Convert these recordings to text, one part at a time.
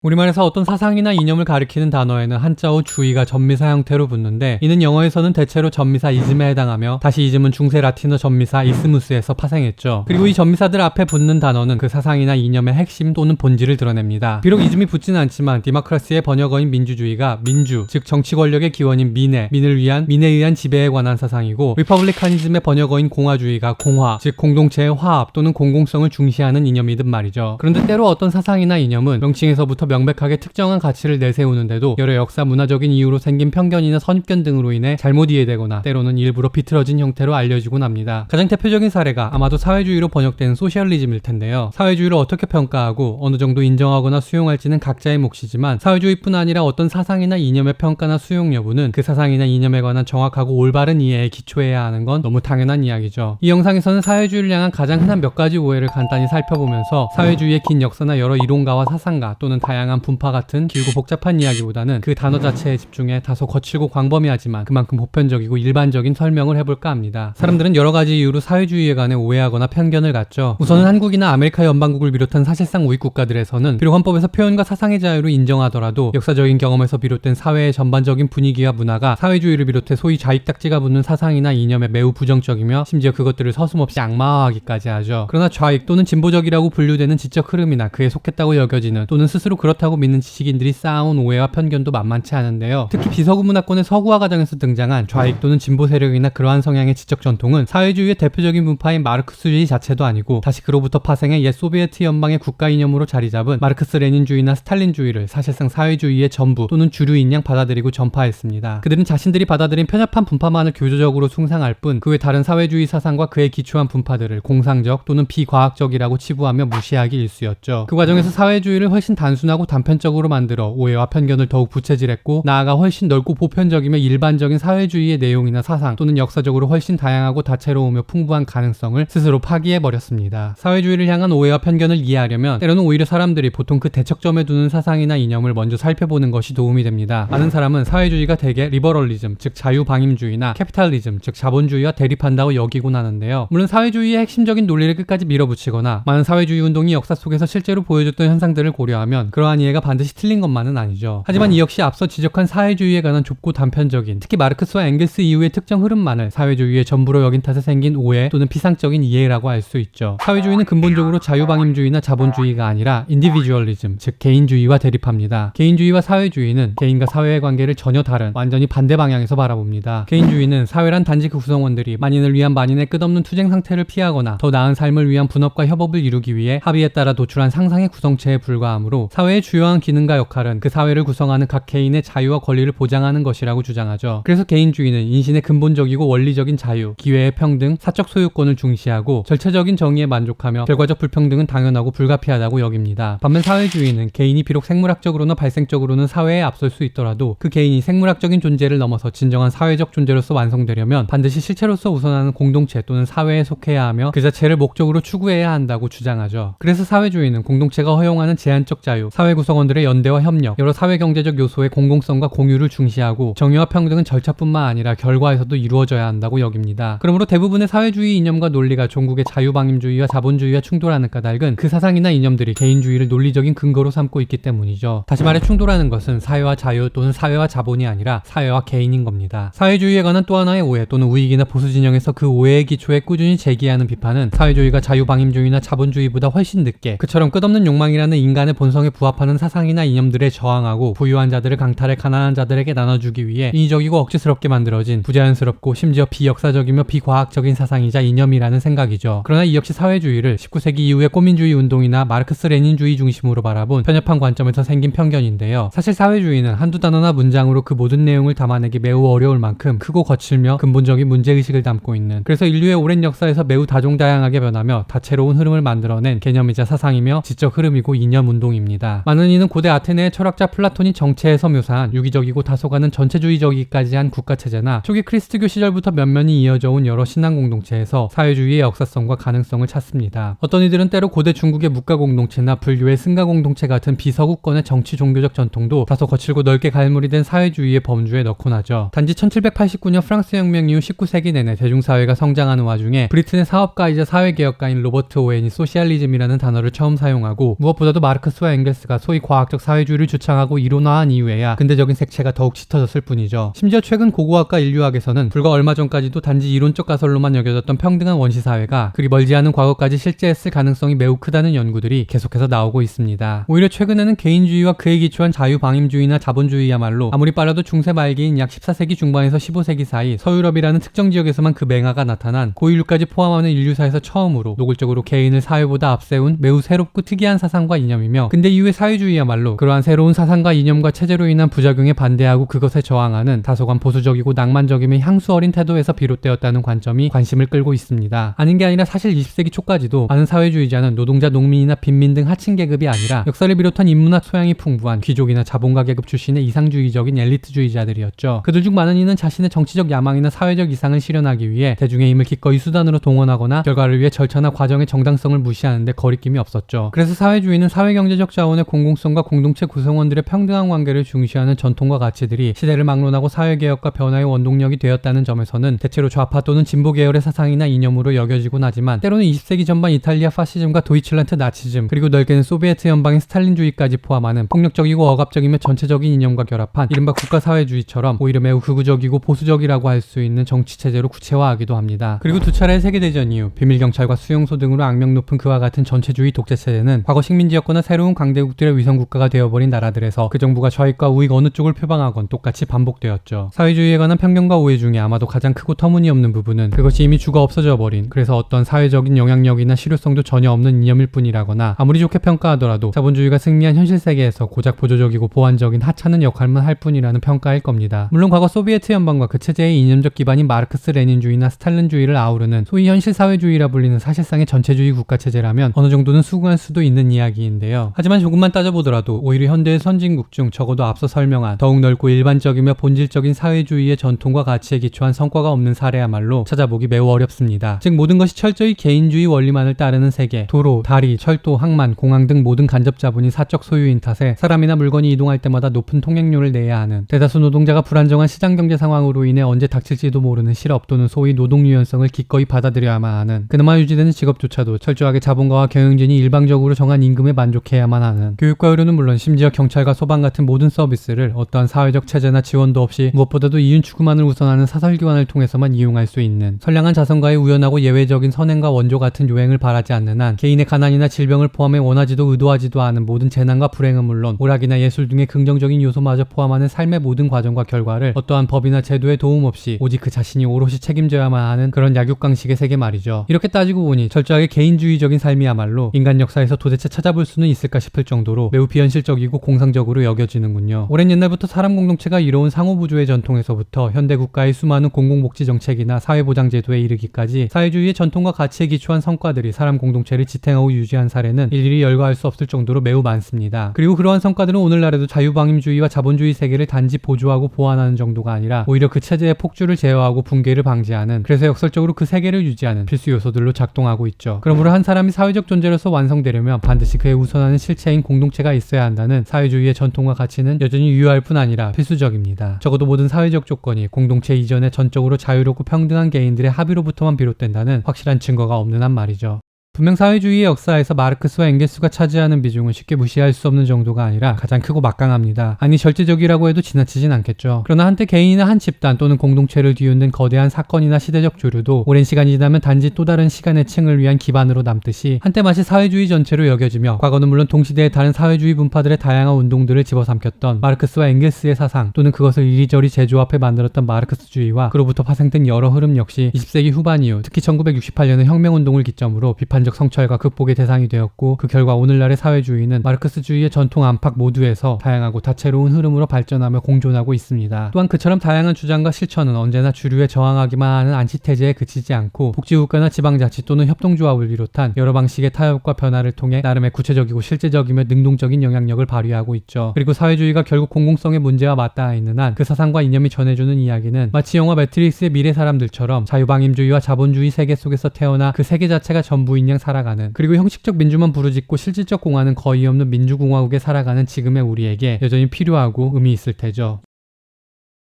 우리말에서 어떤 사상이나 이념을 가리키는 단어에는 한자어 주의가 전미사 형태로 붙는데, 이는 영어에서는 대체로 전미사 이즘에 해당하며 다시 이즘은 중세 라틴어 전미사 이스무스에서 파생했죠. 그리고 이 전미사들 앞에 붙는 단어는 그 사상이나 이념의 핵심 또는 본질을 드러냅니다. 비록 이즘이 붙지는 않지만 디모크라시의 번역어인 민주주의가 민주, 즉 정치 권력의 기원인 민에, 민에 의한 지배에 관한 사상이고, 리퍼블리카니즘의 번역어인 공화주의가 공화, 즉 공동체의 화합 또는 공공성을 중시하는 이념이든 말이죠. 그런데 때로 어떤 사상이나 이념은 명칭에서부터 명백하게 특정한 가치를 내세우는데도 여러 역사 문화적인 이유로 생긴 편견이나 선입견 등으로 인해 잘못 이해되거나 때로는 일부러 비틀어진 형태로 알려지곤 합니다. 가장 대표적인 사례가 아마도 사회주의로 번역되는 소셜리즘일 텐데요. 사회주의를 어떻게 평가하고 어느 정도 인정하거나 수용할지는 각자의 몫이지만, 사회주의뿐 아니라 어떤 사상이나 이념의 평가나 수용 여부는 그 사상이나 이념에 관한 정확하고 올바른 이해에 기초해야 하는 건 너무 당연한 이야기죠. 이 영상에서는 사회주의를 향한 가장 흔한 몇 가지 오해를 간단히 살펴보면서 사회주의의 긴 역사나 여러 이론가와 사상가 또는 다양한 분파 같은 길고 복잡한 이야기보다는 그 단어 자체에 집중해 다소 거칠고 광범위하지만 그만큼 보편적이고 일반적인 설명을 해볼까 합니다. 사람들은 여러 가지 이유로 사회주의에 관해 오해하거나 편견을 갖죠. 우선은 한국이나 아메리카 연방국을 비롯한 사실상 우익 국가들에서는 비록 헌법에서 표현과 사상의 자유를 인정하더라도 역사적인 경험에서 비롯된 사회의 전반적인 분위기와 문화가 사회주의를 비롯해 소위 좌익딱지가 붙는 사상이나 이념에 매우 부정적이며 심지어 그것들을 서슴없이 악마화하기까지 하죠. 그러나 좌익 또는 진보적이라고 분류되는 지적 흐름이나 그에 속했다고 여겨지는 또는 스스로 그렇다고 믿는 지식인들이 쌓아온 오해와 편견도 만만치 않은데요. 특히 비서구 문화권의 서구화 과정에서 등장한 좌익 또는 진보 세력이나 그러한 성향의 지적 전통은 사회주의의 대표적인 분파인 마르크스주의 자체도 아니고, 다시 그로부터 파생해 옛 소비에트 연방의 국가 이념으로 자리 잡은 마르크스 레닌주의나 스탈린주의를 사실상 사회주의의 전부 또는 주류인 양 받아들이고 전파했습니다. 그들은 자신들이 받아들인 편협한 분파만을 교조적으로 숭상할 뿐 그 외 다른 사회주의 사상과 그에 기초한 분파들을 공상적 또는 비과학적이라고 치부하며 무시하기 일쑤였죠. 그 과정에서 사회주의를 훨씬 단순하고 단편적으로 만들어 오해와 편견을 더욱 부채질했고, 나아가 훨씬 넓고 보편적이며 일반적인 사회주의의 내용이나 사상 또는 역사적으로 훨씬 다양하고 다채로우며 풍부한 가능성을 스스로 파기해버렸습니다. 사회주의를 향한 오해와 편견을 이해하려면 때로는 오히려 사람들이 보통 그 대척점에 두는 사상이나 이념을 먼저 살펴보는 것이 도움이 됩니다. 많은 사람은 사회주의가 대개 리버럴리즘, 즉 자유방임주의나 캐피탈리즘, 즉 자본주의와 대립한다고 여기곤 하는데요. 물론 사회주의의 핵심적인 논리를 끝까지 밀어붙이거나 많은 사회주의 운동이 역사 속에서 실제로 보여줬던 현상들을 고려하면 그러한 이해가 반드시 틀린 것만은 아니죠. 하지만 이 역시 앞서 지적한 사회주의에 관한 좁고 단편적인, 특히 마르크스와 앵겔스 이후의 특정 흐름만을 사회주의의 전부로 여긴 탓에 생긴 오해 또는 피상적인 이해라고 할 수 있죠. 사회주의는 근본적으로 자유방임주의나 자본주의가 아니라 인디비주얼리즘, 즉 개인주의와 대립합니다. 개인주의와 사회주의는 개인과 사회의 관계를 전혀 다른 완전히 반대 방향에서 바라봅니다. 개인주의는 사회란 단지 그 구성원들이 만인을 위한 만인의 끝없는 투쟁 상태를 피하거나 더 나은 삶을 위한 분업과 협업을 이루기 위해 합의에 따라 도출한 상상의 구성체에 불과하므로 사회의 주요한 기능과 역할은 그 사회를 구성하는 각 개인의 자유와 권리를 보장하는 것이라고 주장하죠. 그래서 개인주의는 인신의 근본적이고 원리적인 자유, 기회의 평등, 사적 소유권을 중시하고 절차적인 정의에 만족하며 결과적 불평등은 당연하고 불가피하다고 여깁니다. 반면 사회주의는 개인이 비록 생물학적으로나 발생적으로는 사회에 앞설 수 있더라도 그 개인이 생물학적인 존재를 넘어서 진정한 사회적 존재로서 완성되려면 반드시 실체로서 우선하는 공동체 또는 사회에 속해야 하며 그 자체를 목적으로 추구해야 한다고 주장하죠. 그래서 사회주의는 공동체가 허용하는 제한적 자유, 사회 구성원들의 연대와 협력, 여러 사회경제적 요소의 공공성과 공유를 중시하고 정의와 평등은 절차뿐만 아니라 결과에서도 이루어져야 한다고 여깁니다. 그러므로 대부분의 사회주의 이념과 논리가 종국의 자유방임주의와 자본주의와 충돌하는 까닭은 그 사상이나 이념들이 개인주의를 논리적인 근거로 삼고 있기 때문이죠. 다시 말해 충돌하는 것은 사회와 자유 또는 사회와 자본이 아니라 사회와 개인인 겁니다. 사회주의에 관한 또 하나의 오해 또는 우익이나 보수 진영에서 그 오해의 기초에 꾸준히 제기하는 비판은 사회주의가 자유방임주의나 자본주의보다 훨씬 늦게 그처럼 끝없는 욕망이라는 인간의 본성에 부합하는 사상이나 이념들에 저항하고 부유한 자들을 강탈해 가난한 자들에게 나눠주기 위해 인위적이고 억지스럽게 만들어진 부자연스럽고 심지어 비역사적이며 비과학적인 사상이자 이념이라는 생각이죠. 그러나 이 역시 사회주의를 19세기 이후의 꼬민주의 운동이나 마르크스 레닌주의 중심으로 바라본 편협한 관점에서 생긴 편견인데요. 사실 사회주의는 한두 단어나 문장으로 그 모든 내용을 담아내기 매우 어려울 만큼 크고 거칠며 근본적인 문제의식을 담고 있는, 그래서 인류의 오랜 역사에서 매우 다종다양하게 변하며 다채로운 흐름을 만들어낸 개념이자 사상이며 지적 흐름이고 이념 운동입니다. 있습니다. 많은 이는 고대 아테네의 철학자 플라톤이 정체에서 묘사한 유기적이고 다소가는 전체주의적이기까지 한 국가체제나 초기 크리스트교 시절부터 면면이 이어져 온 여러 신앙 공동체에서 사회주의의 역사성과 가능성을 찾습니다. 어떤 이들은 때로 고대 중국의 묵가 공동체나 불교의 승가 공동체 같은 비서구권의 정치 종교적 전통도 다소 거칠고 넓게 갈무리된 사회주의의 범주에 넣곤 하죠. 단지 1789년 프랑스 혁명 이후 19세기 내내 대중사회가 성장하는 와중에 브리튼의 사업가이자 사회개혁가인 로버트 오웬이 소시알리즘이라는 단어를 처음 사용하고 무엇보다도 마르크스와 엥겔스가 소위 과학적 사회주의를 주창하고 이론화한 이후에야 근대적인 색채가 더욱 짙어졌을 뿐이죠. 심지어 최근 고고학과 인류학에서는 불과 얼마 전까지도 단지 이론적 가설로만 여겨졌던 평등한 원시사회가 그리 멀지 않은 과거까지 실제했을 가능성이 매우 크다는 연구들이 계속해서 나오고 있습니다. 오히려 최근에는 개인주의와 그에 기초한 자유방임주의나 자본주의야말로 아무리 빨라도 중세 말기인 약 14세기 중반에서 15세기 사이 서유럽이라는 특정 지역에서만 그 맹아가 나타난 고인류까지 포함하는 인류사에서 처음으로 노골적으로 개인을 사회보다 앞세운 매우 새롭고 특이한 사상과 이념이며 근대 이후의 사회주의야말로 그러한 새로운 사상과 이념과 체제로 인한 부작용에 반대하고 그것에 저항하는 다소간 보수적이고 낭만적이며 향수 어린 태도에서 비롯되었다는 관점이 관심을 끌고 있습니다. 아닌 게 아니라 사실 20세기 초까지도 많은 사회주의자는 노동자, 농민이나 빈민 등 하층 계급이 아니라 역사를 비롯한 인문학 소양이 풍부한 귀족이나 자본가 계급 출신의 이상주의적인 엘리트주의자들이었죠. 그들 중 많은 이는 자신의 정치적 야망이나 사회적 이상을 실현하기 위해 대중의 힘을 기꺼이 수단으로 동원하거나 결과를 위해 절차나 과정의 정당성을 무시하는데 거리낌이 없었죠. 그래서 사회주의는 사회경제적 자원의 공공성과 공동체 구성원들의 평등한 관계를 중시하는 전통과 가치들이 시대를 막론하고 사회개혁과 변화의 원동력이 되었다는 점에서는 대체로 좌파 또는 진보 계열의 사상이나 이념으로 여겨지곤 하지만 때로는 20세기 전반 이탈리아 파시즘과 도이칠란트 나치즘 그리고 넓게는 소비에트 연방의 스탈린주의까지 포함하는 폭력적이고 억압적이며 전체적인 이념과 결합한 이른바 국가사회주의처럼 오히려 매우 극우적이고 보수적이라고 할 수 있는 정치체제로 구체화하기도 합니다. 그리고 두 차례의 세계대전 이후 비밀경찰과 수용소 등으로 악명 높은 그와 같은 전체주의 독재체제는 과거 식민지였거나 새로운 강대국들의 위성국가가 되어버린 나라들에서 그 정부가 좌익과 우익 어느 쪽을 표방하건 똑같이 반복되었죠. 사회주의에 관한 편견과 오해 중에 아마도 가장 크고 터무니없는 부분은 그것이 이미 죽어 없어져 버린 그래서 어떤 사회적인 영향력이나 실효성도 전혀 없는 이념일 뿐이라거나 아무리 좋게 평가하더라도 자본주의가 승리한 현실 세계에서 고작 보조적이고 보완적인 하찮은 역할만 할 뿐이라는 평가일 겁니다. 물론 과거 소비에트 연방과 그 체제의 이념적 기반인 마르크스 레닌주의나 스탈린주의를 아우르는 소위 현실 사회주의라 불리는 사실상의 전체주의 국가체제라면 어느 정도는 수긍할 수도 있는 이야기인데요. 하지만 조금만 따져보더라도 오히려 현대의 선진국 중 적어도 앞서 설명한 더욱 넓고 일반적이며 본질적인 사회주의의 전통과 가치에 기초한 성과가 없는 사례야말로 찾아보기 매우 어렵습니다. 즉 모든 것이 철저히 개인주의 원리만을 따르는 세계, 도로, 다리, 철도, 항만, 공항 등 모든 간접 자본이 사적 소유인 탓에 사람이나 물건이 이동할 때마다 높은 통행료를 내야 하는 대다수 노동자가 불안정한 시장경제 상황으로 인해 언제 닥칠지도 모르는 실업 또는 소위 노동 유연성을 기꺼이 받아들여야만 하는 그나마 유지되는 직업조차도 철저하게 자본가와 경영진이 일방적으로 정한 임금에 만족해야만 하는 교육과 의료는 물론 심지어 경찰과 소방 같은 모든 서비스를 어떠한 사회적 체제나 지원도 없이 무엇보다도 이윤 추구만을 우선하는 사설기관을 통해서만 이용할 수 있는 선량한 자선가의 우연하고 예외적인 선행과 원조 같은 요행을 바라지 않는 한 개인의 가난이나 질병을 포함해 원하지도 의도하지도 않은 모든 재난과 불행은 물론 오락이나 예술 등의 긍정적인 요소마저 포함하는 삶의 모든 과정과 결과를 어떠한 법이나 제도의 도움 없이 오직 그 자신이 오롯이 책임져야만 하는 그런 약육강식의 세계 말이죠. 이렇게 따지고 보니 철저하게 개인주의적인 삶이야말로 인간 역사에서 도대체 찾아볼 수는 있을까 싶을 정도로 매우 비현실적이고 공상적으로 여겨지는군요. 오랜 옛날부터 사람 공동체가 이뤄온 상호부조의 전통에서부터 현대 국가의 수많은 공공복지 정책이나 사회보장제도에 이르기까지 사회주의의 전통과 가치에 기초한 성과들이 사람 공동체를 지탱하고 유지한 사례는 일일이 열거할 수 없을 정도로 매우 많습니다. 그리고 그러한 성과들은 오늘날에도 자유방임주의와 자본주의 세계를 단지 보조하고 보완하는 정도가 아니라 오히려 그 체제의 폭주를 제어하고 붕괴를 방지하는 그래서 역설적으로 그 세계를 유지하는 필수 요소들로 작동하고 있죠. 그러므로 한 사람이 사회적 존재로서 완성되려면 반드시 그에 우선하는 실체인 공동체가 있어야 한다는 사회주의의 전통과 가치는 여전히 유효할 뿐 아니라 필수적입니다. 적어도 모든 사회적 조건이 공동체 이전에 전적으로 자유롭고 평등한 개인들의 합의로부터만 비롯된다는 확실한 증거가 없는 한 말이죠. 분명 사회주의의 역사에서 마르크스와 엥겔스가 차지하는 비중은 쉽게 무시할 수 없는 정도가 아니라 가장 크고 막강합니다. 아니 절대적이라고 해도 지나치진 않겠죠. 그러나 한때 개인이나 한 집단 또는 공동체를 뒤흔든 거대한 사건이나 시대적 조류도 오랜 시간이 지나면 단지 또 다른 시간의 층을 위한 기반으로 남듯이 한때 마치 사회주의 전체로 여겨지며 과거는 물론 동시대의 다른 사회주의 분파들의 다양한 운동들을 집어삼켰던 마르크스와 엥겔스의 사상 또는 그것을 이리저리 재조합해 만들었던 마르크스주의와 그로부터 파생된 여러 흐름 역시 20세기 후반 이후 특히 1968년의 혁명운동을 기점으로 비판적 집단적 성찰과 극복의 대상이 되었고 그 결과 오늘날의 사회주의는 마르크스주의의 전통 안팎 모두에서 다양하고 다채로운 흐름으로 발전하며 공존하고 있습니다. 또한 그처럼 다양한 주장과 실천은 언제나 주류에 저항하기만 하는 안티테제에 그치지 않고 복지국가나 지방자치 또는 협동조합을 비롯한 여러 방식의 타협과 변화를 통해 나름의 구체적이고 실제적이며 능동적인 영향력을 발휘하고 있죠. 그리고 사회주의가 결국 공공성의 문제와 맞닿아 있는 한 그 사상과 이념이 전해주는 이야기는 마치 영화 매트릭스의 미래 사람들처럼 자유방임주의와 자본주의 세계 속에서 태어나 그 세계 자체가 전부인 양 살아가는, 그리고 형식적 민주만 부르짖고 실질적 공화는 거의 없는 민주공화국에 살아가는 지금의 우리에게 여전히 필요하고 의미 있을 테죠.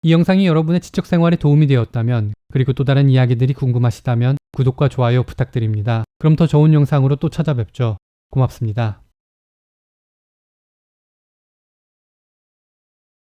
이 영상이 여러분의 지적 생활에 도움이 되었다면, 그리고 또 다른 이야기들이 궁금하시다면 구독과 좋아요 부탁드립니다. 그럼 더 좋은 영상으로 또 찾아뵙죠. 고맙습니다.